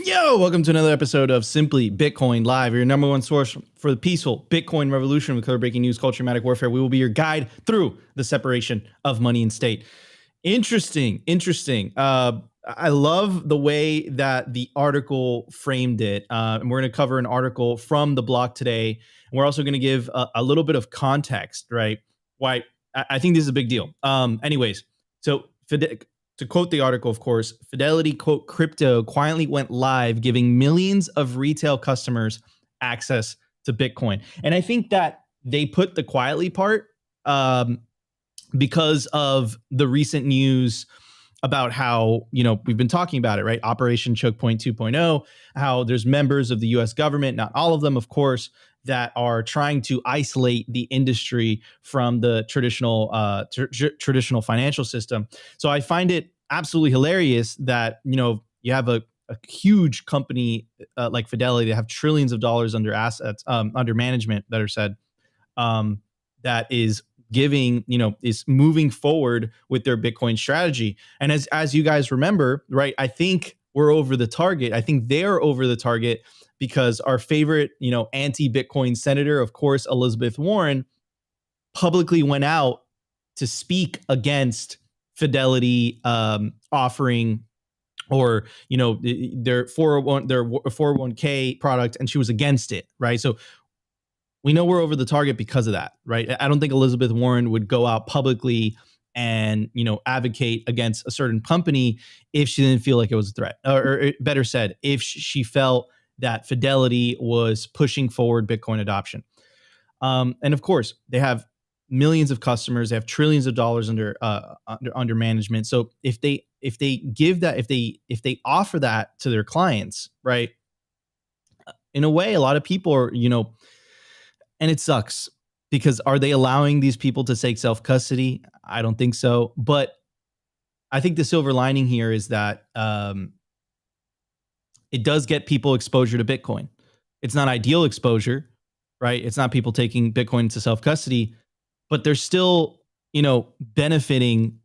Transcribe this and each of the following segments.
Yo, welcome to another episode of Simply Bitcoin Live, your number one source for the peaceful Bitcoin revolution with breaking news, culture, matic warfare. We will be your guide through the separation of money and state. Interesting. I love the way that the article framed it. And we're going to cover an article from the block today. And we're also going to give a little bit of context, right? Why I think this is a big deal. Anyways, so to quote the article, of course, Fidelity, quote, crypto quietly went live, giving millions of retail customers access to Bitcoin. And I think that they put the quietly part because of the recent news about how, we've been talking about it, right? Operation Choke Point 2.0, how there's members of the US government, not all of them, of course, that are trying to isolate the industry from the traditional financial system. So I find it absolutely hilarious that, you have a huge company like Fidelity that have trillions of dollars under assets, under management that are said, that is giving, is moving forward with their Bitcoin strategy. And as you guys remember, right, I think we're over the target. I think they're over the target because our favorite, anti-Bitcoin senator, of course, Elizabeth Warren, publicly went out to speak against Fidelity offering or, their 401k product, and she was against it, right? So we know we're over the target because of that, right? I don't think Elizabeth Warren would go out publicly and, advocate against a certain company if she didn't feel like it was a threat, or better said, if she felt that Fidelity was pushing forward Bitcoin adoption. And of course, they have millions of customers, they have trillions of dollars under management. So if they give that, if they offer that to their clients, right? In a way, a lot of people are, and it sucks because are they allowing these people to take self-custody? I don't think so. But I think the silver lining here is that it does get people exposure to Bitcoin. It's not ideal exposure, right? It's not people taking Bitcoin into self-custody, but they're still, benefiting,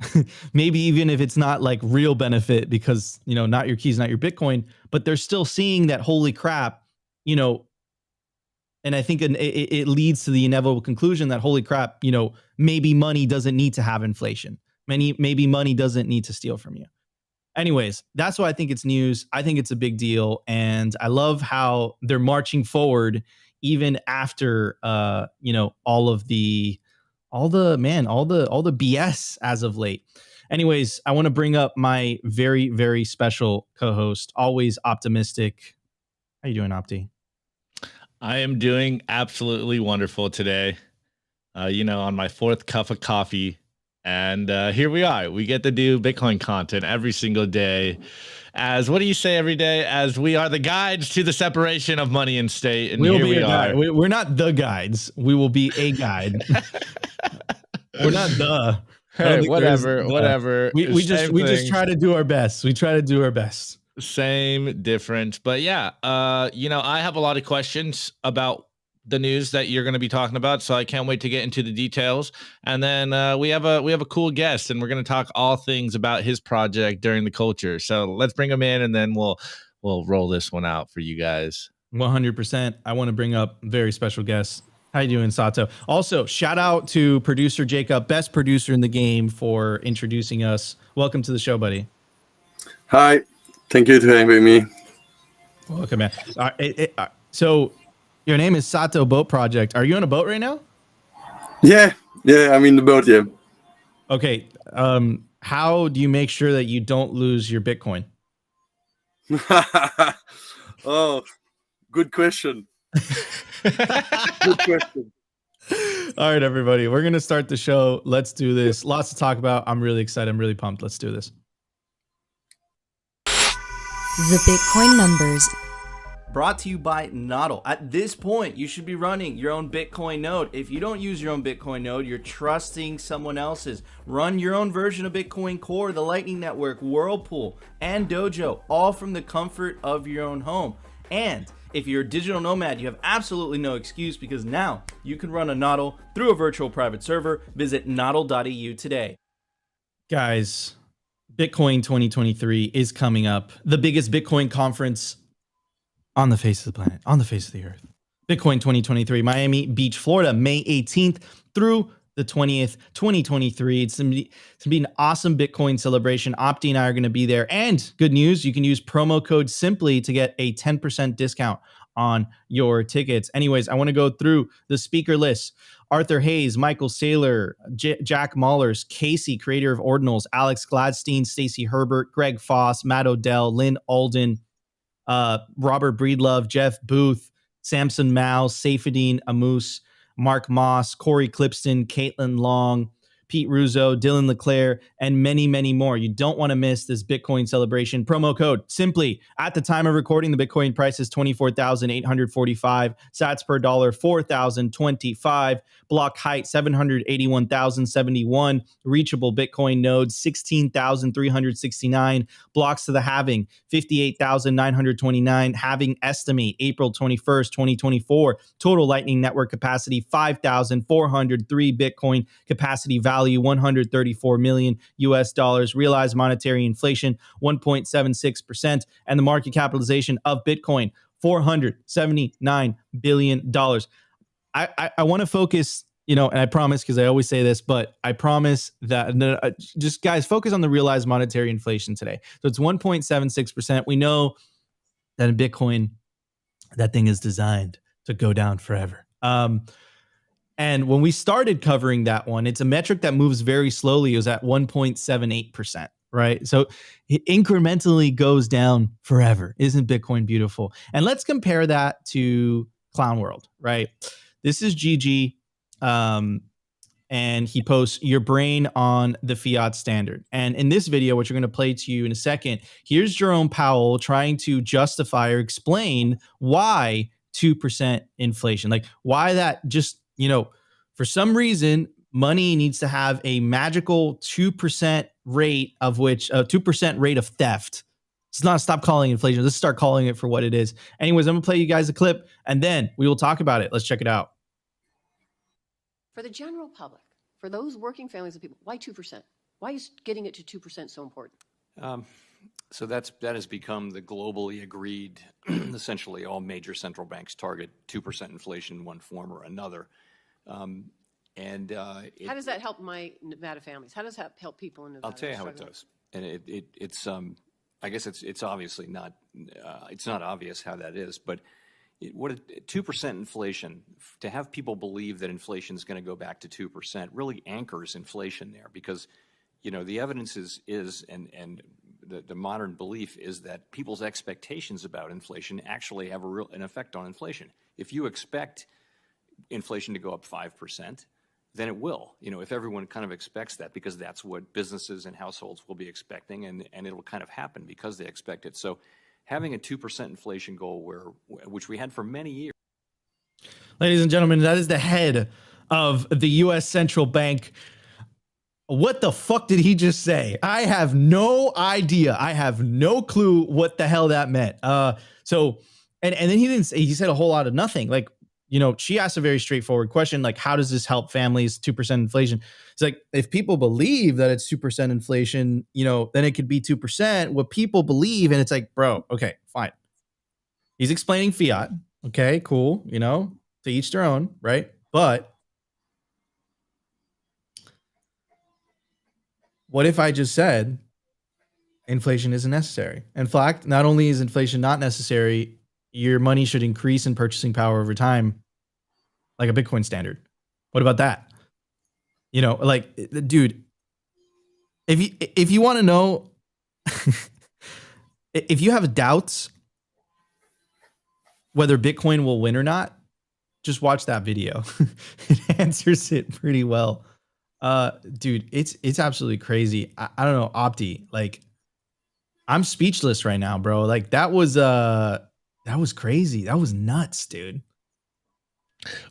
maybe even if it's not like real benefit because, not your keys, not your Bitcoin, but they're still seeing that, holy crap, and I think it leads to the inevitable conclusion that, holy crap, maybe money doesn't need to have inflation. Maybe money doesn't need to steal from you. Anyways, that's why I think it's news. I think it's a big deal. And I love how they're marching forward even after, all the BS as of late. Anyways, I want to bring up my very, very special co-host, always optimistic. How you doing, Opti? I am doing absolutely wonderful today. On my fourth cup of coffee. And here we are. We get to do Bitcoin content every single day. What do you say every day? As we are the guides to the separation of money and state. And we'll be a guide. We're not the guides. We will be a guide. We're not the. Hey, whatever. We just try to do our best. We try to do our best. Same difference. But yeah, I have a lot of questions about the news that you're going to be talking about, so I can't wait to get into the details. And then we have a cool guest, and we're going to talk all things about his project during the culture. So let's bring him in, and then we'll roll this one out for you guys. 100%. I want to bring up very special guests. How you doing, Sato? Also, shout out to producer Jacob, best producer in the game, for introducing us. Welcome to the show, buddy. Hi. Thank you for having me. Welcome, man. So your name is Sato Boat Project. Are you on a boat right now? Yeah, I'm in the boat, yeah. Okay. How do you make sure that you don't lose your Bitcoin? Oh, good question. Good question. All right, everybody. We're going to start the show. Let's do this. Lots to talk about. I'm really excited. I'm really pumped. Let's do this. The Bitcoin numbers. Brought to you by NODL. At this point, you should be running your own Bitcoin node. If you don't use your own Bitcoin node, you're trusting someone else's. Run your own version of Bitcoin Core, the Lightning Network, Whirlpool, and Dojo, all from the comfort of your own home. And if you're a digital nomad, you have absolutely no excuse because now you can run a NODL through a virtual private server. Visit nodl.eu today. Guys, Bitcoin 2023 is coming up. The biggest Bitcoin conference on the face of the planet, on the face of the earth. Bitcoin 2023, Miami Beach, Florida, May 18th through the 20th, 2023. It's going to be an awesome Bitcoin celebration. Opti and I are going to be there. And good news, you can use promo code SIMPLY to get a 10% discount on your tickets. Anyways, I want to go through the speaker list. Arthur Hayes, Michael Saylor, Jack Mahlers, Casey, creator of Ordinals, Alex Gladstein, Stacey Herbert, Greg Foss, Matt Odell, Lynn Alden, Robert Breedlove, Jeff Booth, Samson Mao, Saifedean Amus, Mark Moss, Corey Clipston, Caitlin Long, Pete Russo, Dylan LeClaire, and many, many more. You don't want to miss this Bitcoin celebration. Promo code SIMPLY. At the time of recording, the Bitcoin price is $24,845. Sats per dollar, 4,025. Block height, 781,071. Reachable Bitcoin nodes, 16,369. Blocks to the halving, 58,929. Halving estimate, April 21st, 2024. Total Lightning Network capacity, 5,403 Bitcoin. Capacity value, 134 million US dollars. Realized monetary inflation, 1.76%. And the market capitalization of Bitcoin, $479 billion. I want to focus, and I promise, because I always say this, but I promise that just guys, focus on the realized monetary inflation today. So it's 1.76%. We know that in Bitcoin, that thing is designed to go down forever. And when we started covering that one, it's a metric that moves very slowly. It was at 1.78%, right? So it incrementally goes down forever. Isn't Bitcoin beautiful? And let's compare that to Clown World, right? This is Gigi, and he posts your brain on the fiat standard. And in this video, which we're going to play to you in a second, here's Jerome Powell trying to justify or explain why 2% inflation, like why that just, for some reason, money needs to have a magical 2% rate of which a 2% rate of theft. Let's not stop calling it inflation. Let's start calling it for what it is. Anyways, I'm going to play you guys a clip and then we will talk about it. Let's check it out. For the general public, for those working families and people, why 2%? Why is getting it to 2% so important? So that has become the globally agreed, essentially all major central banks target 2% inflation in one form or another. How does that help my Nevada families? How does that help people in Nevada? I'll tell you how it does. And it's I guess it's obviously not, it's not obvious how that is, but 2% inflation, to have people believe that inflation is going to go back to 2% really anchors inflation there, because, the evidence is and the modern belief is that people's expectations about inflation actually have an effect on inflation. If you expect inflation to go up 5%, then it will. If everyone kind of expects that, because that's what businesses and households will be expecting, and it'll kind of happen because they expect it. So having a 2% inflation goal, which we had for many years. Ladies and gentlemen, that is the head of the U.S. Central Bank. What the fuck did he just say? I have no idea. I have no clue what the hell that meant. And then he said a whole lot of nothing. Like, she asked a very straightforward question, like, how does this help families, 2% inflation? It's like, if people believe that it's 2% inflation, then it could be 2%. What people believe, and it's like, bro, okay, fine. He's explaining fiat. Okay, cool. To each their own, right? But what if I just said inflation isn't necessary? In fact, not only is inflation not necessary, your money should increase in purchasing power over time, like a Bitcoin standard. What about that? Dude, if you want to know, if you have doubts whether Bitcoin will win or not, just watch that video. It answers it pretty well. Dude, it's absolutely crazy. I don't know, Opti, like, I'm speechless right now, bro. Like, that was crazy. That was nuts, dude.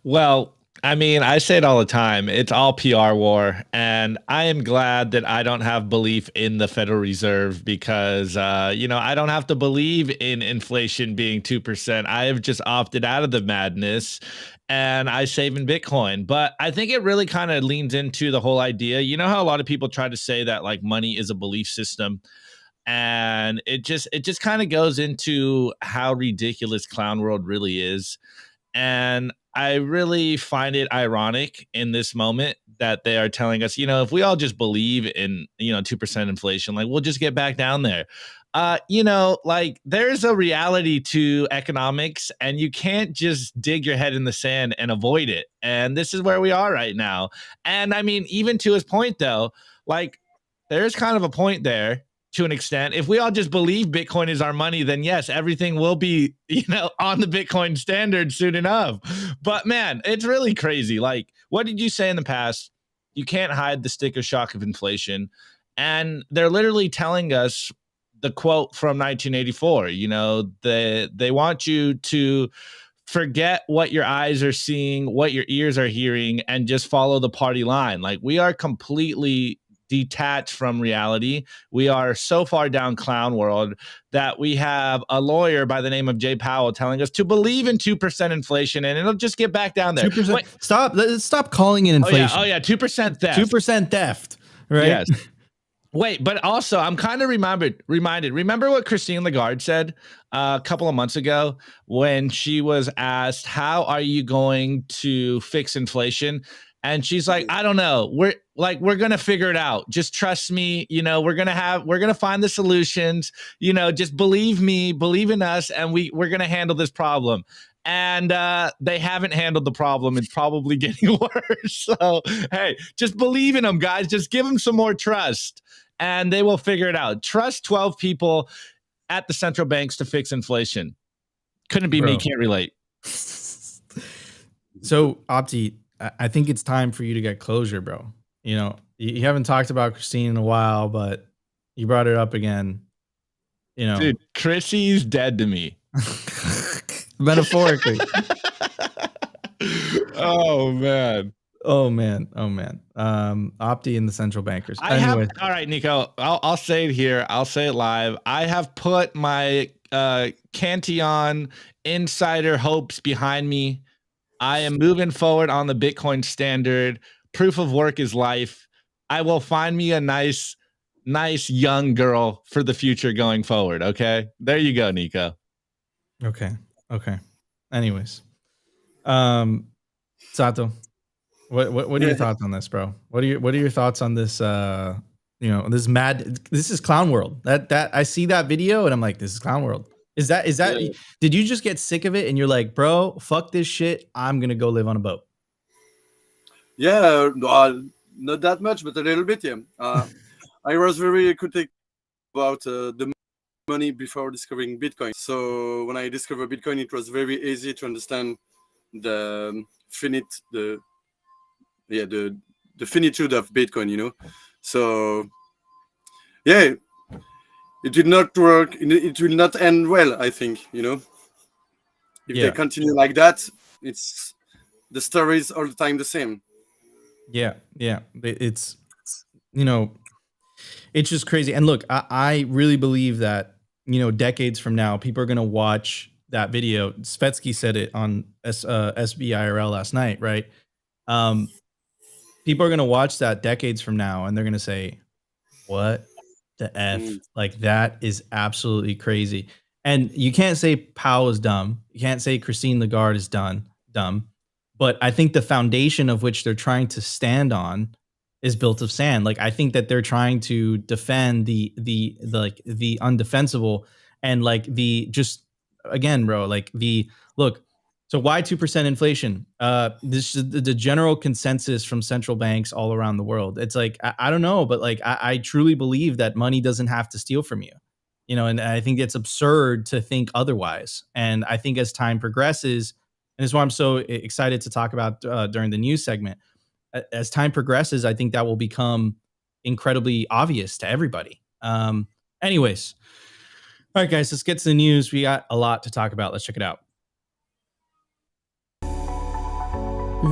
Well, I mean, I say it all the time. It's all PR war. And I am glad that I don't have belief in the Federal Reserve because, I don't have to believe in inflation being 2%. I have just opted out of the madness and I save in Bitcoin. But I think it really kind of leans into the whole idea. You know how a lot of people try to say that like money is a belief system? And it just kind of goes into how ridiculous clown world really is. And I really find it ironic in this moment that they are telling us, if we all just believe in, 2% inflation, like we'll just get back down there. Like there's a reality to economics and you can't just dig your head in the sand and avoid it. And this is where we are right now. And I mean, even to his point though, like there's kind of a point there to an extent. If we all just believe Bitcoin is our money, then yes, everything will be, on the Bitcoin standard soon enough. But man, it's really crazy. Like, what did you say in the past? You can't hide the sticker shock of inflation. And they're literally telling us the quote from 1984, they want you to forget what your eyes are seeing, what your ears are hearing, and just follow the party line. Like we are completely detached from reality. We are so far down clown world that we have a lawyer by the name of Jay Powell telling us to believe in 2% inflation and it'll just get back down there. 2%. Wait, Stop calling it inflation. Oh yeah, 2% theft. 2% theft, right? Yes. Wait, but also I'm kind of reminded. Remember what Christine Lagarde said a couple of months ago when she was asked, "How are you going to fix inflation?" And she's like, "I don't know. We're gonna figure it out. Just trust me. We're gonna find the solutions. Just believe me, believe in us, and we're gonna handle this problem." And they haven't handled the problem. It's probably getting worse. So hey, just believe in them, guys. Just give them some more trust, and they will figure it out. Trust 12 people at the central banks to fix inflation. Couldn't be me. Can't relate. So Opti, I think it's time for you to get closure, bro. You haven't talked about Christine in a while, but you brought it up again. Dude, Chrissy's dead to me. Metaphorically. Oh man. Opti and the central bankers. All right, Nico, I'll say it here. I'll say it live. I have put my Cantillon insider hopes behind me. I am moving forward on the Bitcoin standard. Proof of work is life. I will find me a nice young girl for the future going forward. Okay. There you go, Nico. Okay. Anyways, Sato, what are your thoughts on this, bro? What are your thoughts on this? This is clown world. That I see that video and I'm like, this is clown world. Is that? Yeah. Did you just get sick of it and you're like, bro, fuck this shit. I'm gonna go live on a boat. Yeah, not that much, but a little bit. Yeah, I was very critical about the money before discovering Bitcoin. So when I discovered Bitcoin, it was very easy to understand the finitude of Bitcoin. So yeah. It will not work. It will not end well, I think, If they continue like that, it's the story is all the time the same. Yeah. It's it's just crazy. And look, I really believe that, decades from now, people are going to watch that video. Svetsky said it on SBIRL last night, right? People are going to watch that decades from now and they're going to say, what the F? Like that is absolutely crazy. And you can't say Powell is dumb. You can't say Christine Lagarde is dumb. But I think the foundation of which they're trying to stand on is built of sand. Like I think that they're trying to defend the undefensible and like the just again, bro, like the look. So why 2% inflation? This is the general consensus from central banks all around the world. It's like, I don't know, but like, I truly believe that money doesn't have to steal from you, and I think it's absurd to think otherwise. And I think as time progresses, and it's why I'm so excited to talk about during the news segment, as time progresses, I think that will become incredibly obvious to everybody. Anyways, all right, guys, let's get to the news. We got a lot to talk about. Let's check it out.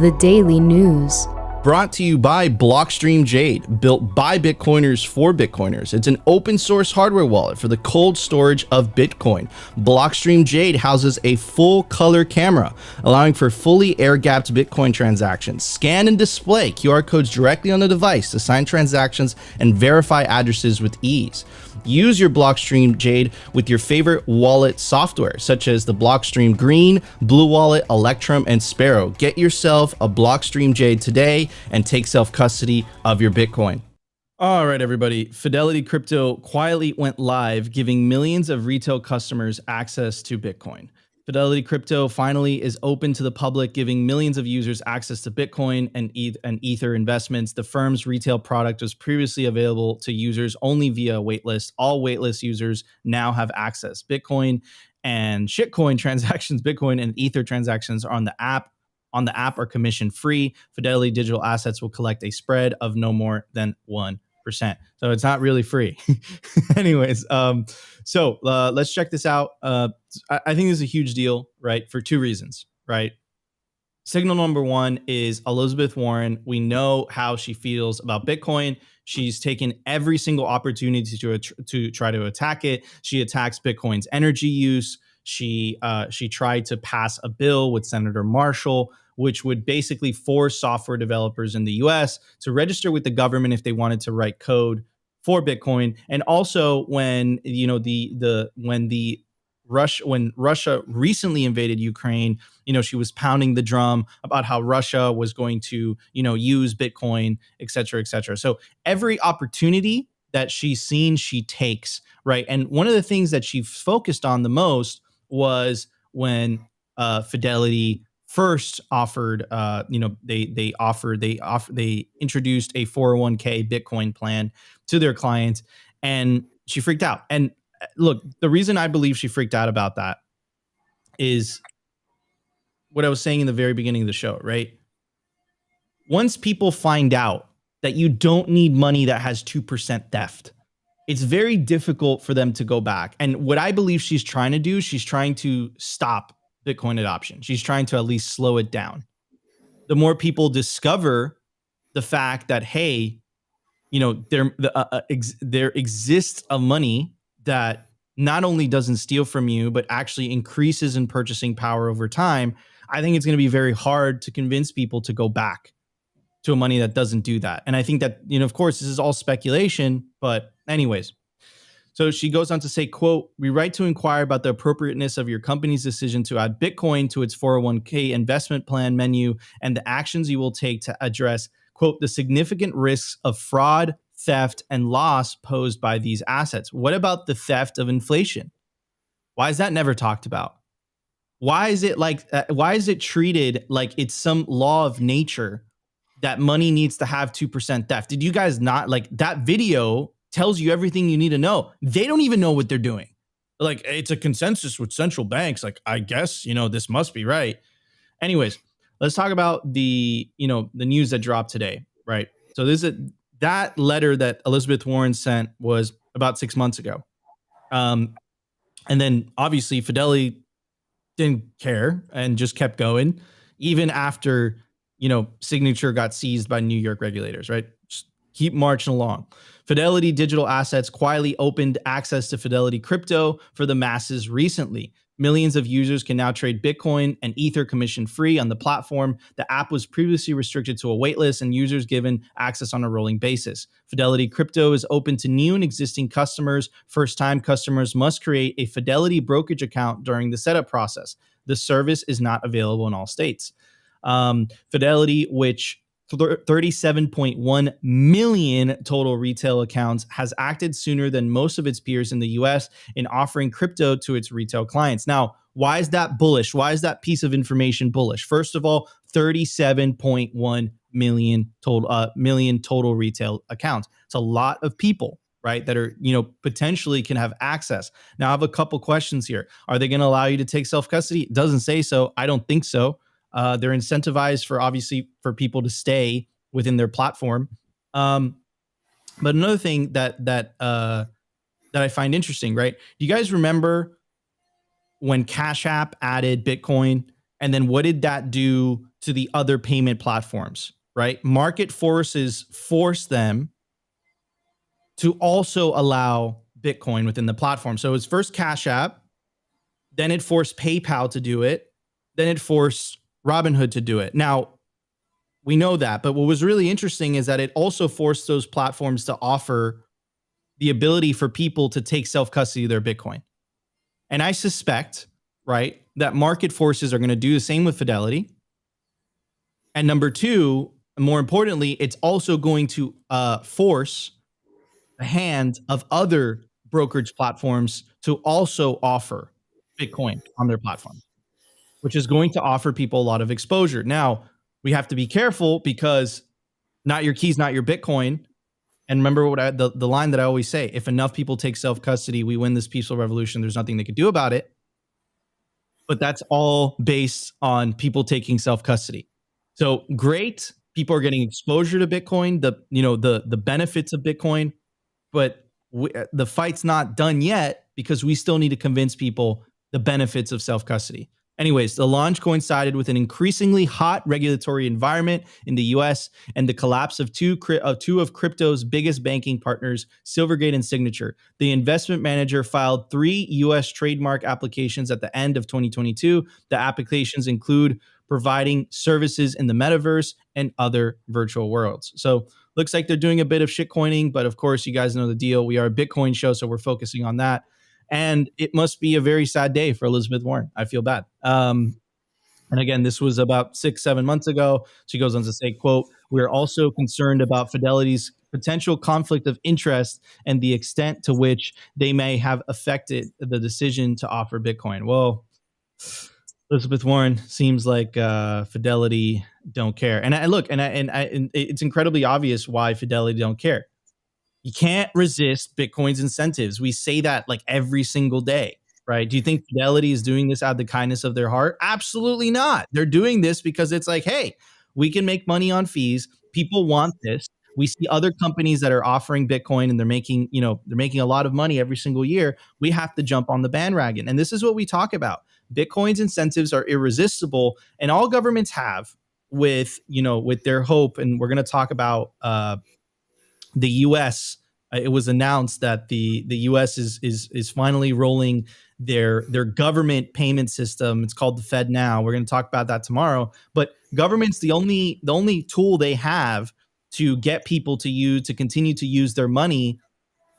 The Daily News. brought to you by Blockstream Jade, built by Bitcoiners for Bitcoiners. It's an open source hardware wallet for the cold storage of Bitcoin. Blockstream Jade houses a full color camera, allowing for fully air-gapped Bitcoin transactions. Scan and display QR codes directly on the device to sign transactions and verify addresses with ease. Use your Blockstream Jade with your favorite wallet software, such as the Blockstream Green, Blue Wallet, Electrum, and Sparrow. Get yourself a Blockstream Jade today and take self-custody of your Bitcoin. All right, everybody. Fidelity Crypto quietly went live, giving millions of retail customers access to Bitcoin. Fidelity Crypto finally is open to the public, giving millions of users access to Bitcoin and Ether investments. The firm's retail product was previously available to users only via waitlist. All waitlist users now have access. Bitcoin and shitcoin transactions, Bitcoin and Ether transactions are on the app. On the app are commission free. Fidelity Digital Assets will collect a spread of no more than 1%. So it's not really free. Anyways, so let's check this out. I think this is a huge deal, right? For two reasons, right? Signal number one is Elizabeth Warren. We know how she feels about Bitcoin. She's taken every single opportunity to try to attack it. She attacks Bitcoin's energy use. She tried to pass a bill with Senator Marshall, which would basically force software developers in the US to register with the government if they wanted to write code for Bitcoin. And also when, when Russia recently invaded Ukraine, she was pounding the drum about how Russia was going to, use Bitcoin, et cetera, et cetera. So every opportunity that she's seen, she takes, right? And one of the things that she focused on the most was when Fidelity first offered, they introduced a 401k Bitcoin plan to their clients, and she freaked out. And look, the reason I believe she freaked out about that is what I was saying in the very beginning of the show, right? Once people find out that you don't need money that has 2% theft, it's very difficult for them to go back. And what I believe she's trying to do, she's trying to stop Bitcoin adoption. She's trying to at least slow it down. The more people discover the fact that, hey, there exists a money that not only doesn't steal from you, but actually increases in purchasing power over time, I think it's going to be very hard to convince people to go back to a money that doesn't do that. And I think that, of course, this is all speculation, but anyways. So she goes on to say, quote, "We write to inquire about the appropriateness of your company's decision to add Bitcoin to its 401k investment plan menu and the actions you will take to address, quote, the significant risks of fraud, theft, and loss posed by these assets." What about the theft of inflation? Why is that never talked about? Why is it treated like it's some law of nature that money needs to have 2% theft? Did you guys not that video tells you everything you need to know? They don't even know what they're doing. It's a consensus with central banks. I guess, this must be right. Anyways, let's talk about the news that dropped today, right? So that letter that Elizabeth Warren sent was about 6 months ago. And then obviously Fidelity didn't care and just kept going, even after, Signature got seized by New York regulators, right? Just keep marching along. Fidelity Digital Assets quietly opened access to Fidelity Crypto for the masses recently. Millions of users can now trade Bitcoin and Ether commission-free on the platform. The app was previously restricted to a waitlist and users given access on a rolling basis. Fidelity Crypto is open to new and existing customers. First-time customers must create a Fidelity brokerage account during the setup process. The service is not available in all states. Fidelity, which 37.1 million total retail accounts, has acted sooner than most of its peers in the US in offering crypto to its retail clients. Now, why is that bullish? Why is that piece of information bullish? First of all, 37.1 million total retail accounts. It's a lot of people, right, that are, potentially can have access. Now, I have a couple questions here. Are they going to allow you to take self-custody? It doesn't say so. I don't think so. They're incentivized for people to stay within their platform. But another thing that I find interesting, right? Do you guys remember when Cash App added Bitcoin, and then what did that do to the other payment platforms, right? Market forces force them to also allow Bitcoin within the platform. So it's first Cash App, then it forced PayPal to do it, then it forced Robinhood to do it. Now, we know that, but what was really interesting is that it also forced those platforms to offer the ability for people to take self-custody of their Bitcoin. And I suspect, right, that market forces are going to do the same with Fidelity. And number two, more importantly, it's also going to force the hand of other brokerage platforms to also offer Bitcoin on their platform, which is going to offer people a lot of exposure. Now, we have to be careful because not your keys, not your Bitcoin. And remember what the line that I always say, if enough people take self-custody, we win this peaceful revolution. There's nothing they could do about it. But that's all based on people taking self-custody. So great. People are getting exposure to Bitcoin, the benefits of Bitcoin, but the fight's not done yet because we still need to convince people the benefits of self-custody. Anyways, the launch coincided with an increasingly hot regulatory environment in the US and the collapse of two of crypto's biggest banking partners, Silvergate and Signature. The investment manager filed 3 US trademark applications at the end of 2022. The applications include providing services in the metaverse and other virtual worlds. So looks like they're doing a bit of shitcoining, but of course, you guys know the deal. We are a Bitcoin show, so we're focusing on that. And it must be a very sad day for Elizabeth Warren. I feel bad. And again, this was about 6-7 months ago. She goes on to say, quote, "We're also concerned about Fidelity's potential conflict of interest and the extent to which they may have affected the decision to offer Bitcoin." Well, Elizabeth Warren seems like Fidelity don't care. And it's incredibly obvious why Fidelity don't care. You can't resist Bitcoin's incentives. We say that like every single day, right? Do you think Fidelity is doing this out of the kindness of their heart? Absolutely not. They're doing this because it's like, hey, we can make money on fees. People want this. We see other companies that are offering Bitcoin and they're making a lot of money every single year. We have to jump on the bandwagon. And this is what we talk about. Bitcoin's incentives are irresistible, and all governments have with their hope. And we're going to talk about the U.S. It was announced that the U.S. is finally rolling their government payment system. It's called the Fed Now. We're going to talk about that tomorrow. But government's the only tool they have to get people to continue to use their money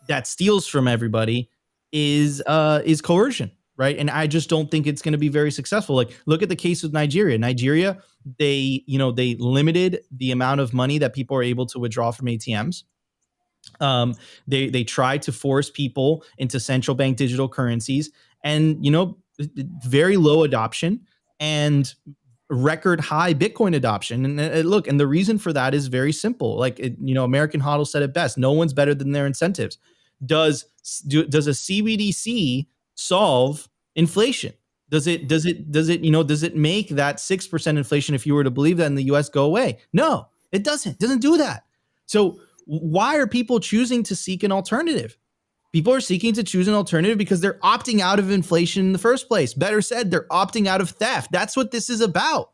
that steals from everybody is coercion, right? And I just don't think it's going to be very successful. Like, look at the case of Nigeria. Nigeria, they limited the amount of money that people are able to withdraw from ATMs. They try to force people into central bank digital currencies, and very low adoption and record high Bitcoin adoption. And look, and the reason for that is very simple. Like American Hodl said it best: no one's better than their incentives. Does a CBDC solve inflation? Does it make that 6% inflation, if you were to believe that in the US, go away? No, it doesn't. It doesn't do that. So why are people choosing to seek an alternative? People are seeking to choose an alternative because they're opting out of inflation in the first place. Better said, they're opting out of theft. That's what this is about.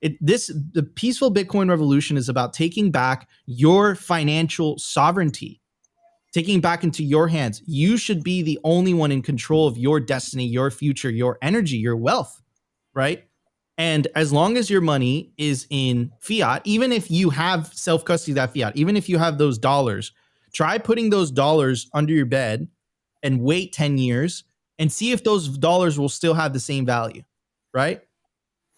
The peaceful Bitcoin revolution is about taking back your financial sovereignty, taking back into your hands. You should be the only one in control of your destiny, your future, your energy, your wealth, right? And as long as your money is in fiat, even if you have self-custody of that fiat, even if you have those dollars, try putting those dollars under your bed and wait 10 years and see if those dollars will still have the same value, right?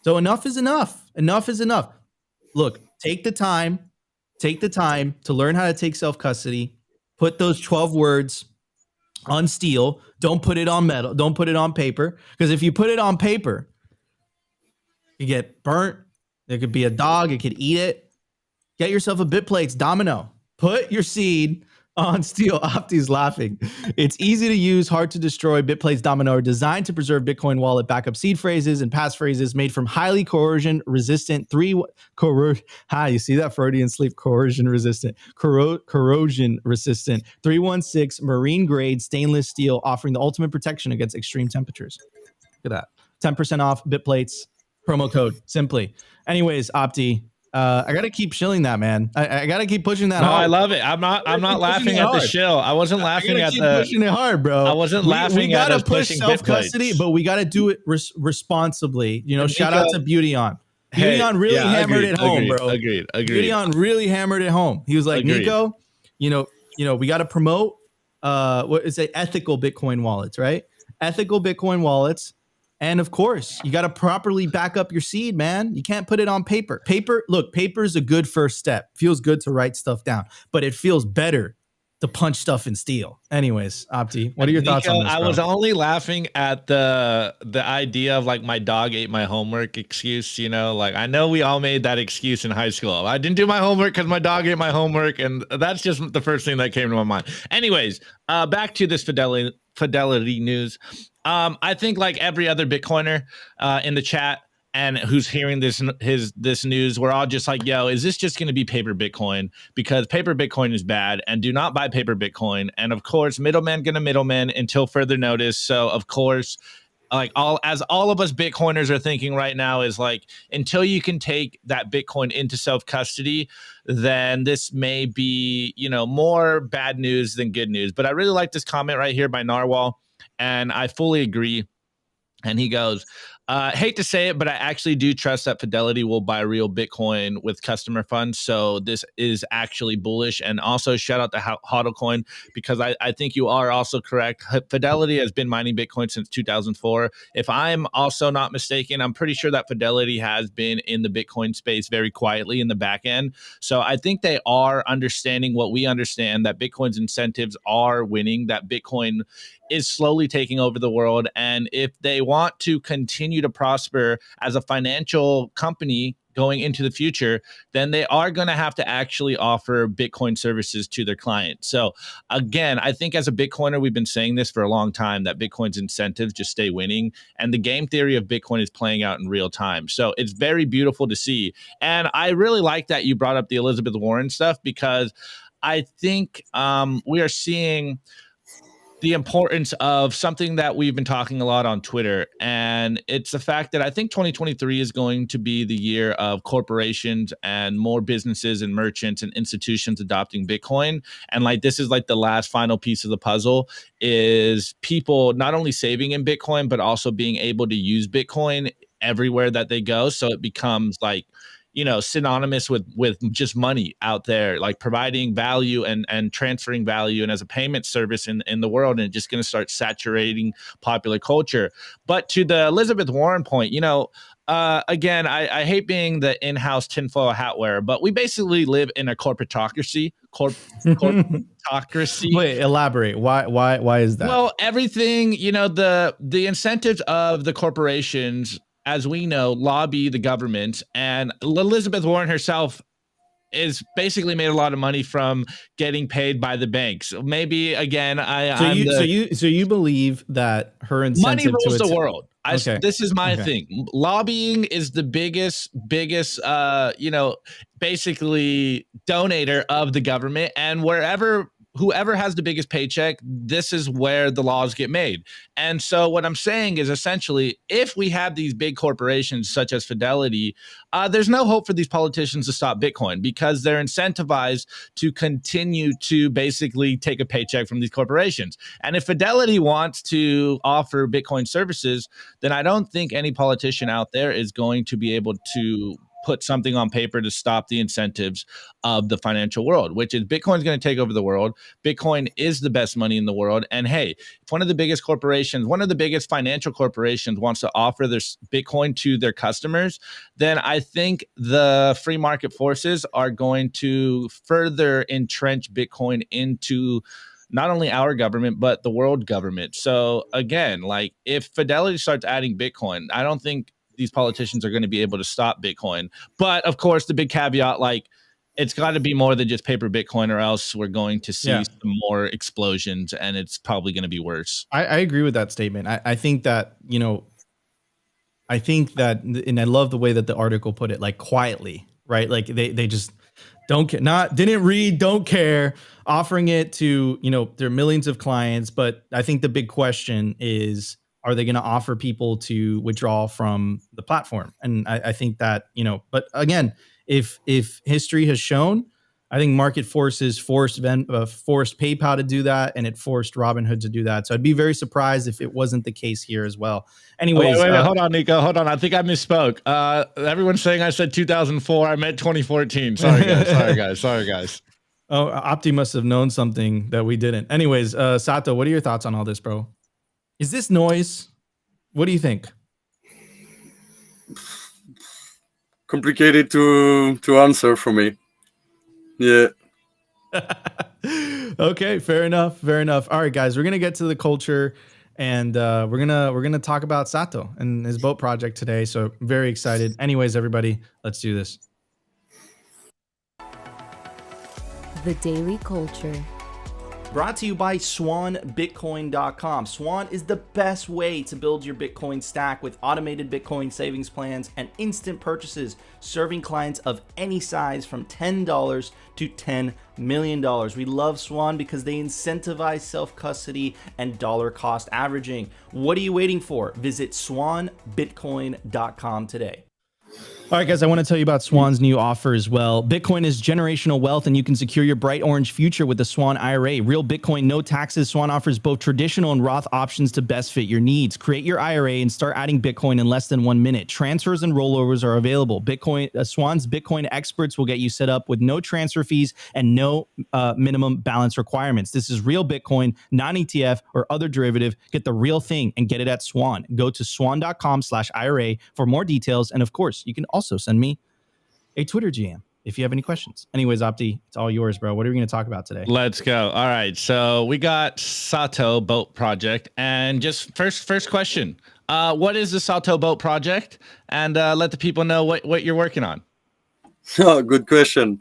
So enough is enough. Enough is enough. Look, take the time to learn how to take self-custody. Put those 12 words on steel. Don't put it on metal. Don't put it on paper. Because if you put it on paper, you get burnt. There could be a dog. It could eat it. Get yourself a BitPlates domino. Put your seed on steel. Opti's laughing. It's easy to use, hard to destroy. BitPlates domino are designed to preserve Bitcoin wallet backup seed phrases and passphrases made from highly corrosion resistant you see that Freudian sleep? Corrosion resistant 316 marine grade stainless steel, offering the ultimate protection against extreme temperatures. Look at that. 10% off BitPlates. Promo code simply. Anyways, Opti, I gotta keep shilling that, man. I gotta keep pushing that No, hard. I love it. I'm not laughing at the shill. I wasn't laughing at keep the pushing it hard, bro. I wasn't we laughing at gotta us push pushing self-custody, Bitcoins. but we gotta do it responsibly. You know, shout out to Beauty On. Beauty On really hammered it home, bro. Agreed. Beauty On really hammered it home. He was like, Nico, you know, we got to promote what is it? Ethical Bitcoin wallets, right? Ethical Bitcoin wallets. And of course, you got to properly back up your seed, man. You can't put it on paper. Paper is a good first step. Feels good to write stuff down, but it feels better to punch stuff in steel. Anyways, Opti, what are your thoughts on this, bro? I was only laughing at the idea of like my dog ate my homework excuse, you know, like I know we all made that excuse in high school. I didn't do my homework because my dog ate my homework, and that's just the first thing that came to my mind. Anyways, back to this Fidelity news. I think like every other Bitcoiner in the chat and who's hearing this news, we're all just like, yo, is this just going to be paper Bitcoin? Because paper Bitcoin is bad, and do not buy paper Bitcoin. And of course, middleman gonna middleman until further notice. So of course, like all of us Bitcoiners are thinking right now is like, until you can take that Bitcoin into self-custody, then this may be, you know, more bad news than good news. But I really like this comment right here by Narwhal, and I fully agree. And he goes, hate to say it, but I actually do trust that Fidelity will buy real Bitcoin with customer funds. So this is actually bullish. And also shout out to HODLcoin, because I think you are also correct. Fidelity has been mining Bitcoin since 2004. If I'm also not mistaken, I'm pretty sure that Fidelity has been in the Bitcoin space very quietly in the back end. So I think they are understanding what we understand, that Bitcoin's incentives are winning, that Bitcoin is slowly taking over the world. And if they want to continue to prosper as a financial company going into the future, then they are going to have to actually offer Bitcoin services to their clients. So again, I think as a Bitcoiner, we've been saying this for a long time, that Bitcoin's incentives just stay winning. And the game theory of Bitcoin is playing out in real time. So it's very beautiful to see. And I really like that you brought up the Elizabeth Warren stuff, because I think we are seeing the importance of something that we've been talking a lot on Twitter. And it's the fact that I think 2023 is going to be the year of corporations and more businesses and merchants and institutions adopting Bitcoin. And like, this is like the last final piece of the puzzle, is people not only saving in Bitcoin, but also being able to use Bitcoin everywhere that they go. So it becomes like, you know, synonymous with just money out there, like providing value and transferring value, and as a payment service in the world, and just going to start saturating popular culture. But to the Elizabeth Warren point, you know, again, I hate being the in-house tinfoil hat wearer, but we basically live in a corporatocracy. Corporatocracy. Wait, elaborate. Why is that? Well, everything, you know, the incentives of the corporations, as we know, lobby the government, and Elizabeth Warren herself is basically made a lot of money from getting paid by the banks. Maybe again, so you believe that her incentive money rules to the world. This is my thing. Lobbying is the biggest, you know, basically donator of the government, and whoever has the biggest paycheck, this is where the laws get made. And so what I'm saying is, essentially, if we have these big corporations such as Fidelity, there's no hope for these politicians to stop Bitcoin, because they're incentivized to continue to basically take a paycheck from these corporations. And if Fidelity wants to offer Bitcoin services, then I don't think any politician out there is going to be able to put something on paper to stop the incentives of the financial world, which is Bitcoin's going to take over the world. Bitcoin is the best money in the world. And hey, if one of the biggest corporations, one of the biggest financial corporations wants to offer their Bitcoin to their customers, then I think the free market forces are going to further entrench Bitcoin into not only our government, but the world government. So again, like if Fidelity starts adding Bitcoin, I don't think these politicians are going to be able to stop Bitcoin. But of course, the big caveat, like, it's got to be more than just paper Bitcoin, or else we're going to see some more explosions, and it's probably going to be worse. I agree with that statement. I think that, you know, and I love the way that the article put it, like quietly, right? Like they just don't care, didn't read, don't care, offering it to, you know, their millions of clients. But I think the big question is, are they going to offer people to withdraw from the platform? And I think that, you know, but again, if history has shown, I think market forces forced PayPal to do that, and it forced Robinhood to do that. So I'd be very surprised if it wasn't the case here as well. Anyways, wait, hold on, Nico. Hold on. I think I misspoke. Everyone's saying I said 2004. I meant 2014. Sorry, guys. Oh, Opti must have known something that we didn't. Anyways, Sato, what are your thoughts on all this, bro? Is this noise? What do you think? Complicated to answer for me. Yeah. Okay, fair enough. All right, guys, we're gonna get to the culture, and we're gonna talk about Sato and his boat project today. So very excited. Anyways, everybody, let's do this. The Daily Culture. Brought to you by SwanBitcoin.com. Swan is the best way to build your Bitcoin stack with automated Bitcoin savings plans and instant purchases, serving clients of any size from $10 to $10 million. We love Swan because they incentivize self-custody and dollar cost averaging. What are you waiting for? Visit SwanBitcoin.com today. All right, guys, I want to tell you about Swan's new offer as well. Bitcoin is generational wealth, and you can secure your bright orange future with the Swan IRA. Real Bitcoin, no taxes. Swan offers both traditional and Roth options to best fit your needs. Create your IRA and start adding Bitcoin in less than 1 minute. Transfers and rollovers are available. Swan's Bitcoin experts will get you set up with no transfer fees and no minimum balance requirements. This is real Bitcoin, non-ETF or other derivative. Get the real thing and get it at Swan. Go to swan.com/IRA for more details. And of course, you can also send me a Twitter GM if you have any questions. Anyways, Opti, it's all yours, bro. What are we going to talk about today? Let's go. All right. So we got Sato Boat Project. And just first question. What is the Sato Boat Project? And let the people know what you're working on. Oh, good question.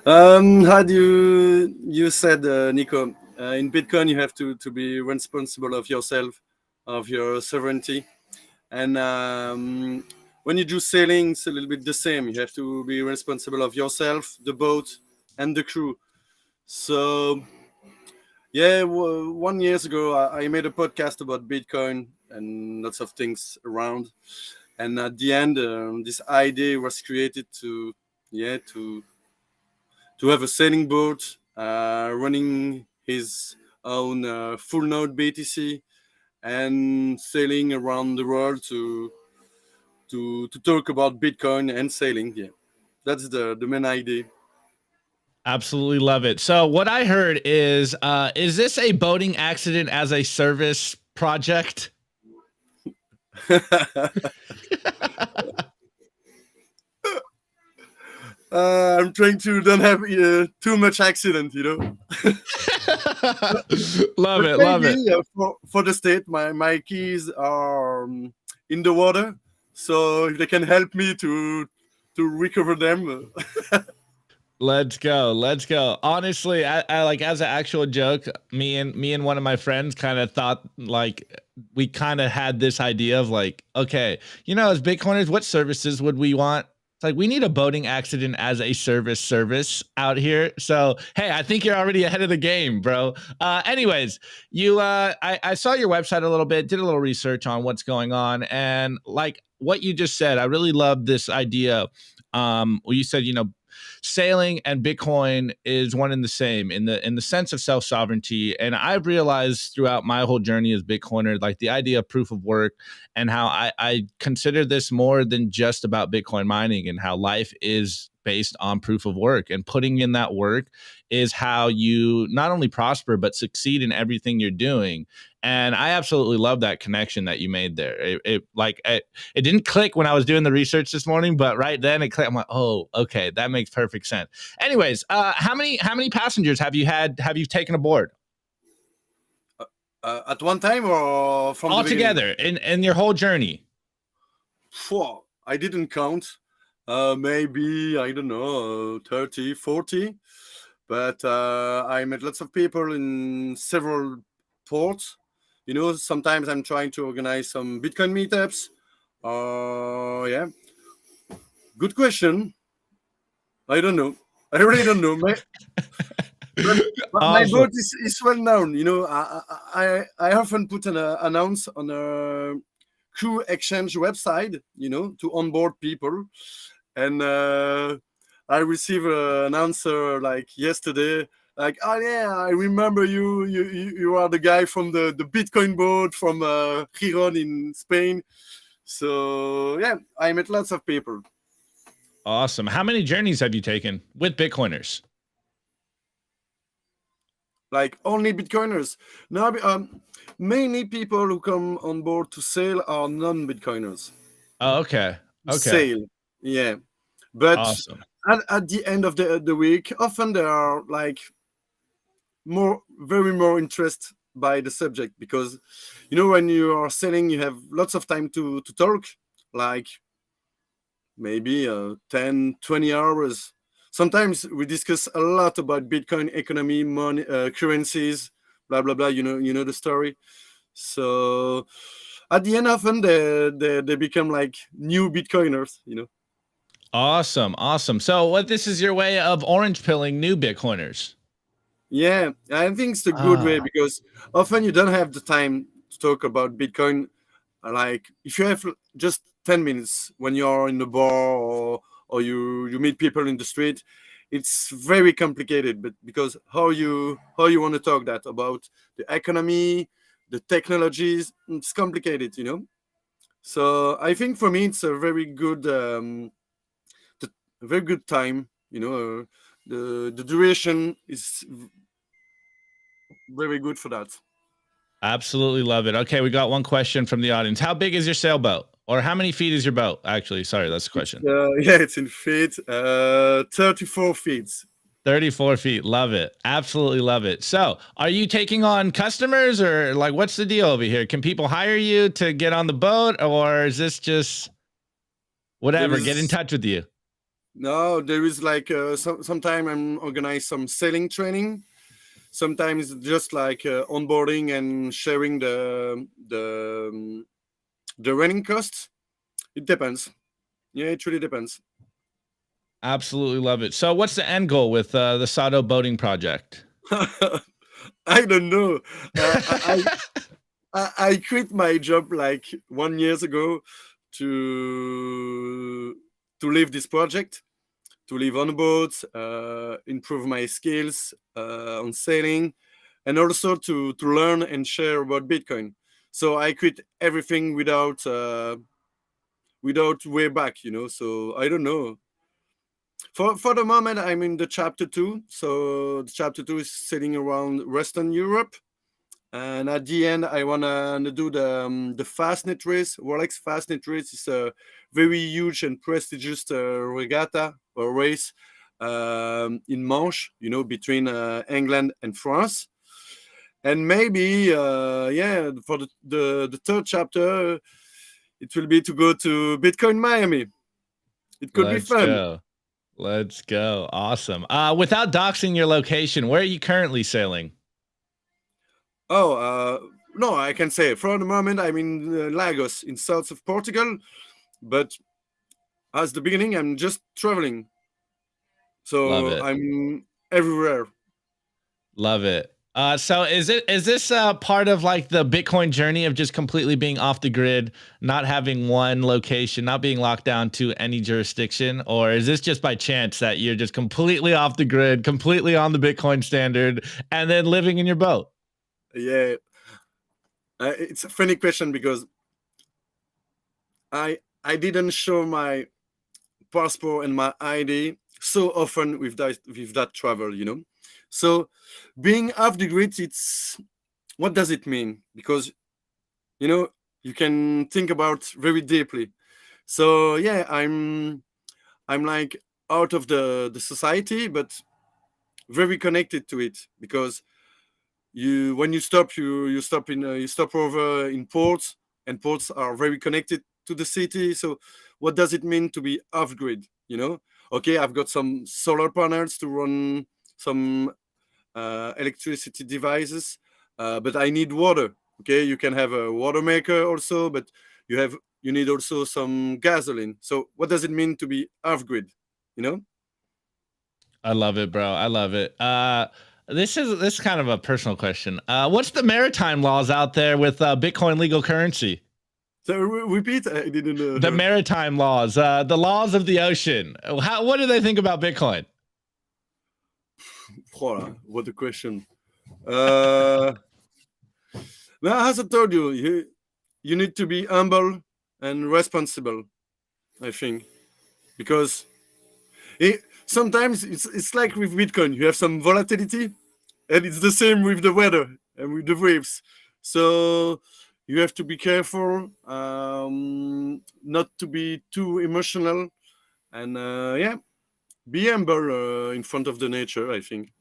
How do you said, Nico, in Bitcoin, you have to be responsible of yourself, of your sovereignty. And when you do sailing, it's a little bit the same. You have to be responsible of yourself, the boat, and the crew. So, yeah, 1 year ago, I made a podcast about Bitcoin and lots of things around. And at the end, this idea was created to have a sailing boat, running his own full node BTC, and sailing around the world to talk about Bitcoin and sailing. Yeah, that's the main idea. Absolutely love it. So what I heard is this a boating accident as a service project? I'm trying to don't have too much accident, Love it. For the state, my keys are in the water, so if they can help me to recover them. Let's go. Honestly, I like, as an actual joke, me and one of my friends kind of thought, like, we kind of had this idea of like, okay, as Bitcoiners, what services would we want? It's like, we need a boating accident as a service out here. So, hey, I think you're already ahead of the game, bro. Anyways, I saw your website a little bit, did a little research on what's going on, and like what you just said, I really love this idea. You said, sailing and Bitcoin is one and the same in the sense of self-sovereignty. And I've realized throughout my whole journey as Bitcoiner, like the idea of proof of work and how I consider this more than just about Bitcoin mining, and how life is based on proof of work, and putting in that work is how you not only prosper, but succeed in everything you're doing. And I absolutely love that connection that you made there. It didn't click when I was doing the research this morning, but right then it clicked. I'm like, oh, okay, that makes perfect sense. Anyways, how many passengers have you taken aboard? At one time, or from all together in your whole journey? I didn't count. Maybe, I don't know, 30, 40. But I met lots of people in several ports. Sometimes I'm trying to organize some Bitcoin meetups. Yeah. Good question. I don't know. I really don't know. My boat is well known. I often put an announce on a crew exchange website, to onboard people. And I received an answer like yesterday, like, oh yeah, I remember you. You are the guy from the Bitcoin boat from Giron in Spain. So yeah, I met lots of people. Awesome. How many journeys have you taken with Bitcoiners? Like only Bitcoiners. No, mainly people who come on board to sail are non-Bitcoiners. Oh, okay. Okay. Sail, yeah. But Awesome. at the end of the week, often they are like more interest by the subject, because when you are selling, you have lots of time to talk, like maybe 10, 20 hours. Sometimes we discuss a lot about Bitcoin economy, money, currencies, blah blah blah. You know the story. So at the end, often they become like new Bitcoiners. Awesome. Awesome. So what, this is your way of orange pilling new Bitcoiners? Yeah, I think it's a good way, because often you don't have the time to talk about Bitcoin. Like if you have just 10 minutes when you're in the bar, or you meet people in the street, it's very complicated. But because how you want to talk that about the economy, the technologies, it's complicated. So I think for me it's a very good time. The duration is very good for that. Absolutely love it. Okay, we got one question from the audience. How big is your sailboat? Or how many feet is your boat? Actually, sorry, that's the question. Yeah, it's in feet. 34 feet. 34 feet. Love it. Absolutely love it. So are you taking on customers, or like, what's the deal over here? Can people hire you to get on the boat, or is this just whatever? Get in touch with you. No, there is like sometime I'm organize some sailing training. Sometimes just like onboarding and sharing the running costs. It depends. Yeah, it really depends. Absolutely love it. So what's the end goal with the Sado boating project? I don't know. I quit my job like 1 year ago to leave this project, to live on a boat, improve my skills on sailing, and also to learn and share about Bitcoin. So I quit everything without way back. So I don't know. For the moment, I'm in the chapter 2. So the chapter 2 is sailing around Western Europe. And at the end, I want to do the Fastnet race. Rolex Fastnet race is a very huge and prestigious regatta or race in Manche, between England and France. And maybe, for the third chapter, it will be to go to Bitcoin Miami. It could be fun. Go. Let's go. Awesome. Without doxing your location, where are you currently sailing? Oh, no, I can say for the moment I'm in Lagos, in south of Portugal, but as the beginning, I'm just traveling. So I'm everywhere. Love it. So is this part of like the Bitcoin journey of just completely being off the grid, not having one location, not being locked down to any jurisdiction? Or is this just by chance that you're just completely off the grid, completely on the Bitcoin standard, and then living in your boat? Yeah, it's a funny question, because I didn't show my passport and my ID so often with that travel. So being off the grid, what does it mean? Because you can think about very deeply. So yeah, I'm like out of the society, but very connected to it, because when you stop, you stop over in ports, and ports are very connected to the city. So what does it mean to be off grid? Okay, I've got some solar panels to run some electricity devices, but I need water. Okay, you can have a water maker also, but you need also some gasoline. So what does it mean to be off grid? I love it, bro. I love it. This is kind of a personal question. What's the maritime laws out there with Bitcoin legal currency? So repeat. I didn't know. The maritime laws, the laws of the ocean. What do they think about Bitcoin? Oh, what a question. Now, as I told you, you need to be humble and responsible, I think, because sometimes it's like with Bitcoin, you have some volatility, and it's the same with the weather and with the waves. So you have to be careful, not to be too emotional, and be humble in front of the nature, I think.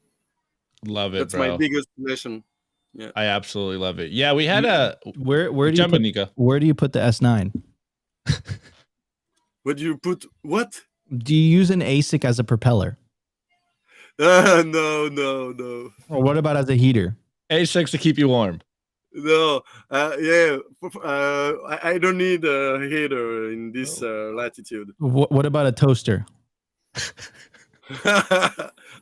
Love it, That's bro. my biggest lesson. Yeah. I absolutely love it. Yeah, we had where do you jump put, in, Nico. where do you put the S9? Where do you put what? Do you use an ASIC as a propeller? No. Or what about as a heater? A6 to keep you warm. No, I don't need a heater in this latitude. What about a toaster?